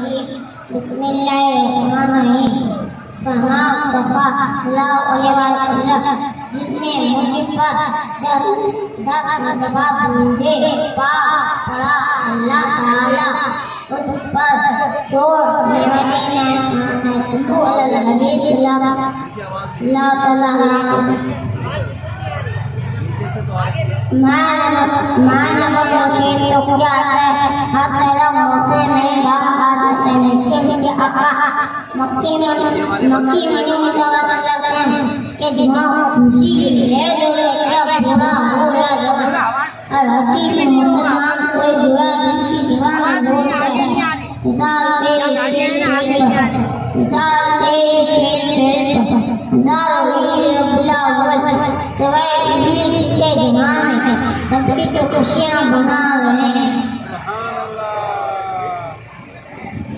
بسم اللہ الرحمن الرحیم فہاں دفعہ اللہ علیہ وسلم جس نے مجھ پر دس دفعہ بندے پا پڑا اللہ تعالی اس پر چور مدینہ النبی صلی اللہ تعالی مانو شیر تو کیا ہے ہر طرف سے میں بات مکی میں متواتر ہے کہ دماغ خوشی ہے جو سب برا ہو گیا اور حقیقی مسلمان کوئی برا کی دیوانہ بول ہے مثال تیری چیل رب الاول سوائے ابلیس کے جہان ہے سب کی تو خوشیاں بنا رہے ہیں